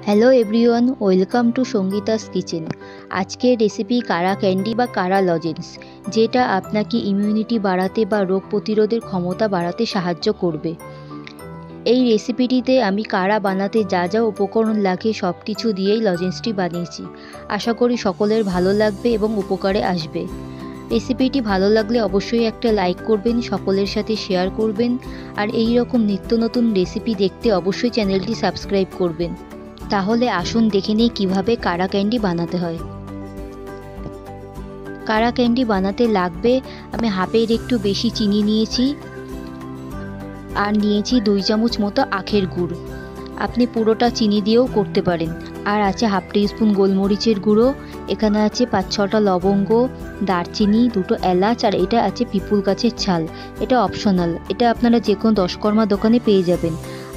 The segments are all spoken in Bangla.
Hello everyone, welcome to Sangeeta's kitchen. আজকের রেসিপি কারা ক্যান্ডি বা কারা লজেন্স, যেটা আপনাকে ইমিউনিটি বাড়াতে বা রোগ প্রতিরোধের ক্ষমতা বাড়াতে সাহায্য করবে। এই রেসিপিটিতে আমি কারা বানাতে যা যা উপকরণ লাগে সব কিছু দিয়েই লজেন্সটি বানিয়েছি। আশা করি সকলের ভালো লাগবে এবং উপকারে আসবে। রেসিপিটি ভালো লাগলে অবশ্যই একটা লাইক করবেন, সকলের সাথে শেয়ার করবেন, আর এই রকম নিত্য নতুন রেসিপি দেখতে অবশ্যই চ্যানেলটি সাবস্ক্রাইব করবেন। তাহলে আসুন দেখে নিই কীভাবে কারা ক্যান্ডি বানাতে হয়। কারা ক্যান্ডি বানাতে লাগবে আমি হাফের একটু বেশি চিনি নিয়েছি, আর নিয়েছি 2 চামচ মতো আখের গুড়। আপনি পুরোটা চিনি দিয়েও করতে পারেন। আর আছে হাফ টিস্পুন গোলমরিচের গুঁড়ো, এখানে আছে 5-6টা লবঙ্গ, দারচিনি, 2টো এলাচ, আর এটা আছে পিপুল গাছের ছাল। এটা অপশনাল, এটা আপনারা যে কোনো দশকর্মা দোকানে পেয়ে যাবেন।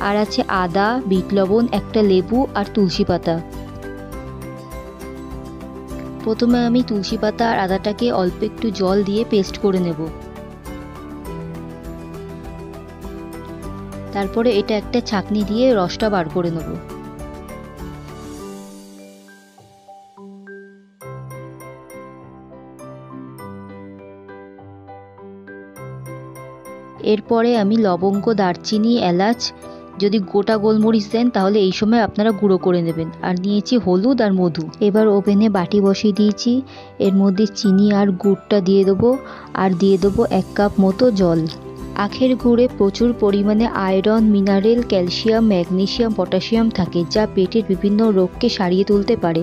আর আছে আদা, বিট লবণ, একটা লেবু আর তুলসী পাতা। প্রথমে আমি তুলসী পাতা আর আদাটাকে অল্প একটু জল দিয়ে পেস্ট করে নেব। তারপরে এটা একটা ছাঁকনি দিয়ে রসটা বার করে নেব। এরপরে আমি লবঙ্গ, দারচিনি, এলাচ, যদি গোটা গোলমরিচ দেন তাহলে এই সময় আপনারা গুঁড়ো করে নেবেন। আর নিয়েছি হলুদ আর মধু। এবার ওভেনে বাটি বসিয়ে দিয়েছি, এর মধ্যে চিনি আর গুড়টা দিয়ে দেবো, আর দিয়ে দেবো 1 কাপ মতো জল। আখের গুড়ে প্রচুর পরিমাণে iron, mineral, calcium, magnesium, potassium থাকে, যা পেটের বিভিন্ন রোগকে সারিয়ে তুলতে পারে।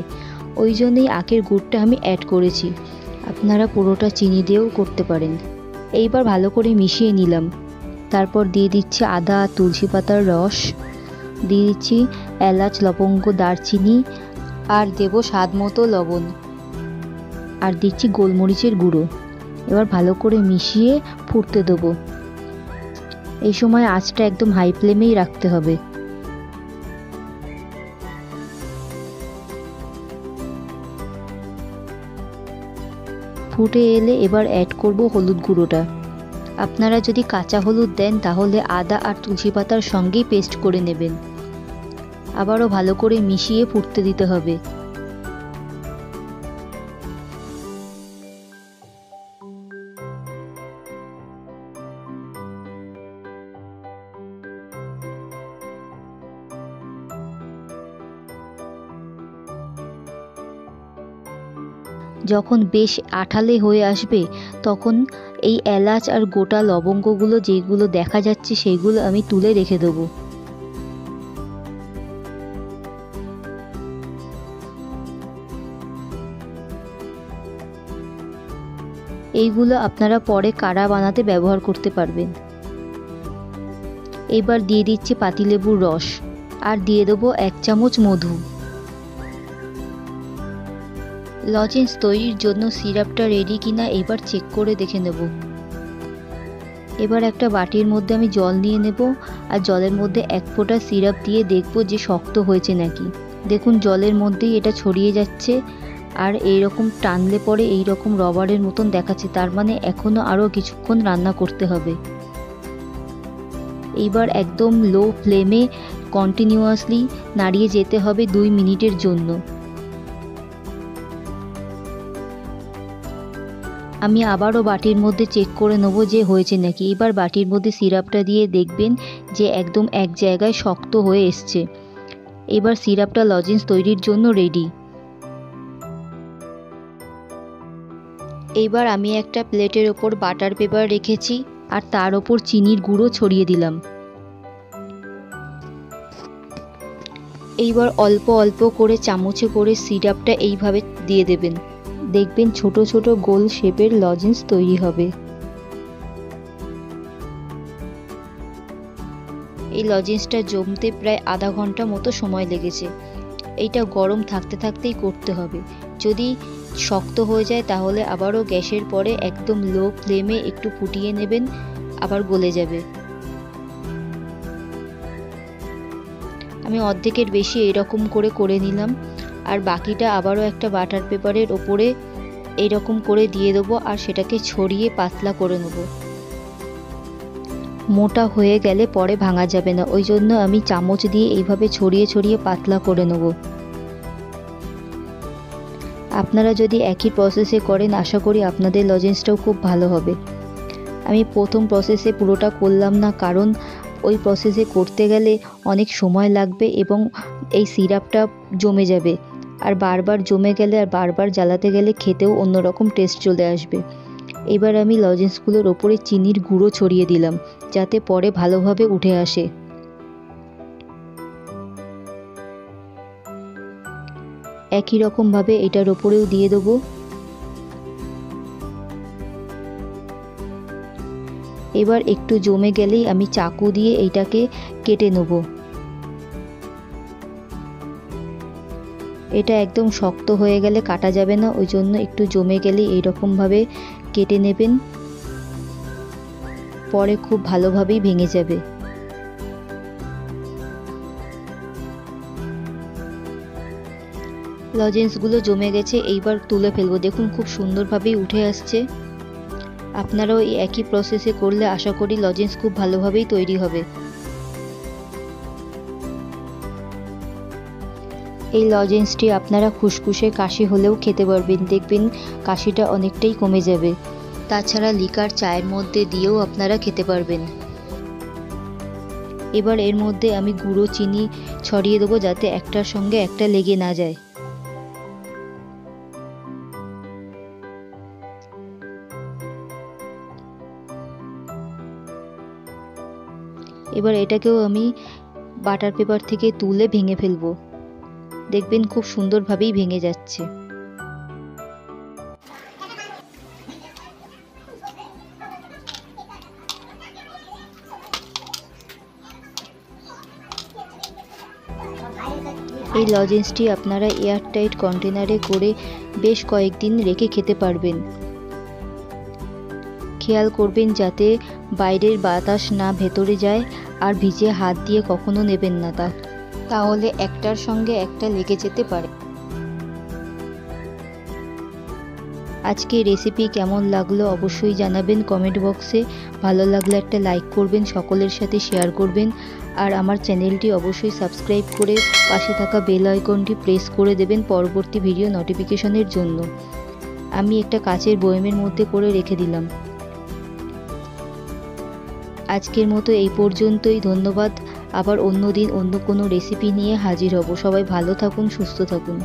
ওই জন্যই আখের গুড়টা আমি অ্যাড করেছি। আপনারা পুরোটা চিনি দিয়েও করতে পারেন। এইবার ভালো করে মিশিয়ে নিলাম। তারপর দিয়ে দিচ্ছি আদা আর তুলসী পাতার রস, দিয়ে দিচ্ছি এলাচ, লবঙ্গ, দারচিনি, আর দেবো স্বাদ মতো লবণ, আর দিচ্ছি গোলমরিচের গুঁড়ো। এবার ভালো করে মিশিয়ে ফুটতে দেবো। এই সময় আঁচটা একদম হাই ফ্লেমেই রাখতে হবে। ফুটে এলে এবার অ্যাড করব হলুদ গুঁড়োটা। আপনারা যদি কাঁচা হলুদ দেন তাহলে আদা আর তুলসী পাতার সঙ্গেই পেস্ট করে নেবেন। আবারও ভালো করে মিশিয়ে ফুটতে দিতে হবে। যখন বেশ আঠালে হয়ে আসবে তখন এই এলাচ আর গোটা লবঙ্গগুলো যেগুলো দেখা যাচ্ছে সেইগুলো আমি তুলে রেখে দেবো। এইগুলো আপনারা পরে কারা বানাতে ব্যবহার করতে পারবেন। এবার দিয়ে দিচ্ছি পাতিলেবুর রস, আর দিয়ে দেবো 1 চামচ মধু। লজেন্স তৈরির জন্য সিরাপটা রেডি কিনা এবার চেক করে দেখে নেব। এবার একটা বাটির মধ্যে আমি জল নিয়ে নেব, আর জলের মধ্যে 1 ফোঁটা সিরাপ দিয়ে দেখব যে শক্ত হয়েছে নাকি। দেখুন জলের মধ্যেই এটা ছড়িয়ে যাচ্ছে, আর এইরকম টানলে পরে এইরকম রবারের মতন দেখাচ্ছে, তার মানে এখনও আরও কিছুক্ষণ রান্না করতে হবে। এইবার একদম লো ফ্লেমে কন্টিনিউয়াসলি নাড়িয়ে যেতে হবে 2 মিনিটের জন্য। আমি আবারও বাটির মধ্যে চেক করে নেব যে হয়েছে নাকি। এবার বাটির মধ্যে সিরাপটা দিয়ে দেখবেন যে একদম এক জায়গায় শক্ত হয়ে এসছে। এবার সিরাপটা লজেন্স তৈরির জন্য রেডি। এইবার আমি একটা প্লেটের ওপর বাটার পেপার রেখেছি, আর তার ওপর চিনির গুঁড়ো ছড়িয়ে দিলাম। এইবার অল্প অল্প করে চামচে করে সিরাপটা এইভাবে দিয়ে দেবেন। দেখবেন ছোট ছোট গোল শেপের লজেন্স তৈরি হবে। এই লজেন্সটা জমতে প্রায় আধা ঘন্টা মতো সময় লেগেছে। এইটা গরম থাকতে থাকতেই করতে হবে। যদি শক্ত হয়ে যায় তাহলে আবারও গ্যাসের পরে একদম লো ফ্লেমে একটু ফুটিয়ে নেবেন, আবার গলে যাবে। আমি অর্ধেকের বেশি এরকম করে নিলাম, আর বাকিটা আবারও একটা বাটার পেপারের ওপরে এইরকম করে দিয়ে দেবো, আর সেটাকে ছড়িয়ে পাতলা করে নেব। মোটা হয়ে গেলে পরে ভাঙা যাবে না, ওই জন্য আমি চামচ দিয়ে এইভাবে ছড়িয়ে ছড়িয়ে পাতলা করে নেব। আপনারা যদি একই প্রসেসে করেন আশা করি আপনাদের লজেন্সটাও খুব ভালো হবে। আমি প্রথম প্রসেসে পুরোটা করলাম না, কারণ ওই প্রসেসে করতে গেলে অনেক সময় লাগবে এবং এই সিরাপটা জমে যাবে, আর বারবার জমে গেলে আর বারবার জ্বালাতে গেলে খেতেও অন্যরকম টেস্ট চলে আসবে। এবার আমি লজেন্সগুলোর ওপরে চিনির গুঁড়ো ছড়িয়ে দিলাম যাতে পরে ভালোভাবে উঠে আসে। একই রকমভাবে এটার ওপরেও দিয়ে দেবো। এবার একটু জমে গেলেই আমি চাকু দিয়ে এইটাকে কেটে নেব। এটা একদম শক্ত হয়ে গেলে কাটা যাবে না, ওই জন্য একটু জমে গেলেই এইরকমভাবে কেটে নেবেন, পরে খুব ভালোভাবেই ভেঙে যাবে। লজেন্সগুলো জমে গেছে, এইবার তুলে ফেলবো। দেখুন খুব সুন্দরভাবেই উঠে আসছে। আপনারাও এই একই প্রসেসে করলে আশা করি লজেন্স খুব ভালোভাবেই তৈরি হবে। এই লজেন্সটি আপনারা খুসখুসে কাশি হলেও খেতে পারবেন, দেখবেন কাশিটা অনেকটাই কমে যাবে। তাছাড়া লিকার চায়ের মধ্যে দিয়েও আপনারা খেতে পারবেন। এবার এর মধ্যে আমি গুঁড়ো চিনি ছড়িয়ে দেবো যাতে একটার সঙ্গে একটা লেগে না যায়। এবার এটাকেও আমি বাটার পেপার থেকে তুলে ভেঙে ফেলবো, দেখবেন খুব সুন্দরভাবেই ভেঙে যাচ্ছে। এই লজেন্সটি আপনারা এয়ারটাইট কন্টেনারে করে বেশ কয়েকদিন রেখে খেতে পারবেন। খেয়াল করবেন যাতে বাইরের বাতাস না ভেতরে যায়, আর ভিজে হাত দিয়ে কখনো নেবেন না, তাহলে একটার সঙ্গে একটা লেগে যেতে পারে। আজকে রেসিপি কেমন লাগলো অবশ্যই জানাবেন কমেন্ট বক্সে। ভালো লাগলে একটা লাইক করবেন, সকলের সাথে শেয়ার করবেন, আর আমার চ্যানেলটি অবশ্যই সাবস্ক্রাইব করে পাশে থাকা বেল আইকনটি প্রেস করে দেবেন পরবর্তী ভিডিও নোটিফিকেশনের জন্য। আমি একটা কাচের বয়মের মধ্যে করে রেখে দিলাম। আজকের মতো এই পর্যন্তই, ধন্যবাদ। আবার অন্য দিন অন্য কোনো রেসিপি নিয়ে হাজির হব। সবাই ভালো থাকুন, সুস্থ থাকুন।